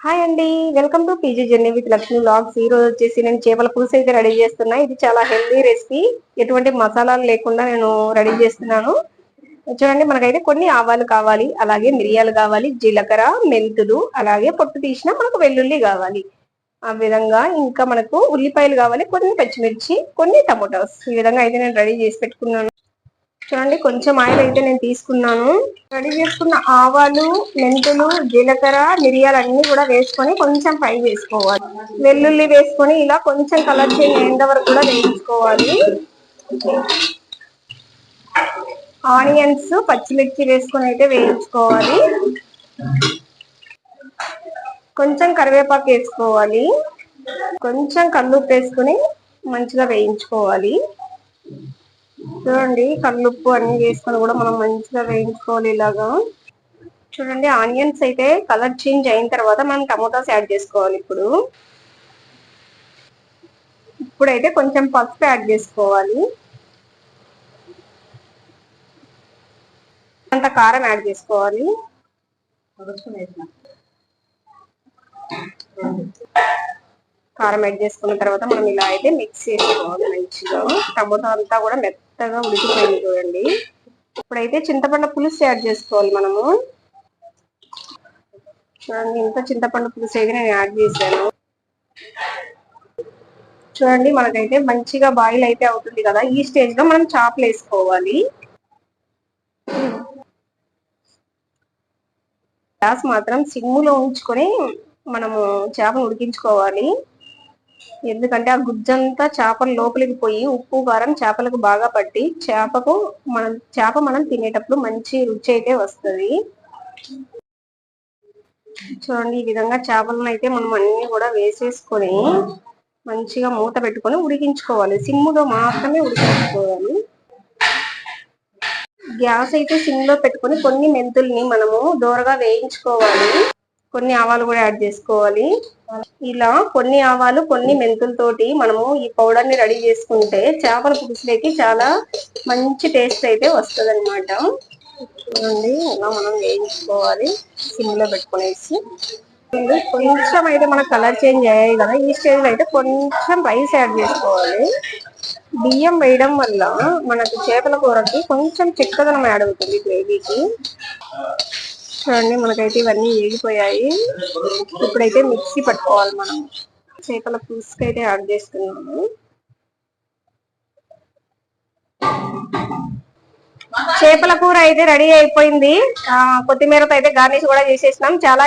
Hi అండి, welcome to PG journey with Lakshmi vlogs. ఈ రోజు వచ్చేసి నేను చేపల పులుసు అయితే రెడీ చేస్తున్నా. ఇది చాలా హెల్దీ రెసిపీ, ఎటువంటి మసాలాలు లేకుండా నేను రెడీ చేస్తున్నాను. చూడండి, మనకైతే కొన్ని ఆవాలు కావాలి, అలాగే మిరియాలు కావాలి, జీలకర్ర, మెంతులు, అలాగే పొట్టు తీసిన మనకు వెల్లుల్లి కావాలి. ఆ విధంగా ఇంకా మనకు ఉల్లిపాయలు కావాలి, కొన్ని పచ్చిమిర్చి, కొన్ని టమోటాస్. ఈ విధంగా అయితే నేను రెడీ చేసి పెట్టుకున్నాను. చూడండి, కొంచెం ఆయిల్ అయితే నేను తీసుకున్నాను. రెడీ చేసుకున్న ఆవాలు, మెంతులు, జీలకర్ర, మిరియాలు అన్ని కూడా వేసుకొని కొంచెం ఫ్రై చేసుకోవాలి. వెల్లుల్లి వేసుకొని ఇలా కొంచెం కలర్ చేంజ్ అయ్యేంత వరకు కూడా వేయించుకోవాలి. ఆనియన్స్, పచ్చిమిర్చి వేసుకొని అయితే వేయించుకోవాలి. కొంచెం కరివేపాకు వేసుకోవాలి. కొంచెం కల్లుప్పు వేసుకొని మంచిగా వేయించుకోవాలి. చూడండి, కల్లుప్పు అన్ని వేసుకొని కూడా మనం మంచిగా వేయించుకోవాలి. ఇలాగా చూడండి, ఆనియన్స్ అయితే కలర్ చేంజ్ అయిన తర్వాత మనం టమోటాస్ యాడ్ చేసుకోవాలి. ఇప్పుడైతే కొంచెం పసుపు యాడ్ చేసుకోవాలి. అంత కారం యాడ్ చేసుకోవాలి. కారం యాడ్ చేసుకున్న తర్వాత మనం ఇలా అయితే మిక్స్ చేసుకోవాలి మంచిగా. టమోటా అంతా కూడా మెత్తగా ఉడికిపోయింది చూడండి. ఇప్పుడైతే చింతపండు పులుసు యాడ్ చేసుకోవాలి మనము. చూడండి, ఇంత చింతపండు పులుసు అయితే నేను యాడ్ చేశాను. చూడండి, మనకైతే మంచిగా బాయిల్ అయితే అవుతుంది కదా. ఈ స్టేజ్ లో మనం చేపలు వేసుకోవాలి. గ్యాస్ మాత్రం సిమ్ములో ఉంచుకొని మనము చేపను ఉడికించుకోవాలి. ఎందుకంటే ఆ గుజ్జంతా చేపల లోపలికి పోయి ఉప్పు కారం చేపలకు బాగా పట్టి చేప మనం తినేటప్పుడు మంచి రుచి అయితే వస్తుంది. చూడండి, ఈ విధంగా చేపలను అయితే మనం అన్ని కూడా వేసేసుకొని మంచిగా మూత పెట్టుకొని ఉడికించుకోవాలి. సిమ్ములో మాత్రమే ఉడికించుకోవాలి. గ్యాస్ అయితే సిమ్ లో పెట్టుకొని కొన్ని మెంతుల్ని మనము దోరగా వేయించుకోవాలి. కొన్ని ఆవాలు కూడా యాడ్ చేసుకోవాలి. ఇలా కొన్ని ఆవాలు, కొన్ని మెంతులతోటి మనము ఈ పౌడర్ ని రెడీ చేసుకుంటే చేపల పులుసులోకి చాలా మంచి టేస్ట్ అయితే వస్తుంది అనమాట. చూడండి, ఇలా మనం వేయించుకోవాలి సిమ్ లో పెట్టుకునేసి. కొంచెం అయితే మనకు కలర్ చేంజ్ అయ్యాయి కదా. ఈ స్టేజ్ లో అయితే కొంచెం రైస్ యాడ్ చేసుకోవాలి. బియ్యం వేయడం వల్ల మనకు చేపల కూరకి కొంచెం చిక్కదనం యాడ్ అవుతుంది గ్రేవీకి. చూడండి, మనకైతే ఇవన్నీ వేగిపోయాయి. ఇప్పుడైతే మిక్సీ పట్టుకోవాలి మనం. చేపల పులుసుకి అయితే యాడ్ చేస్తున్నాము. చేపల కూర అయితే రెడీ అయిపోయింది. కొత్తిమీరతో అయితే గార్నిష్ కూడా చేసేసినాం. చాలా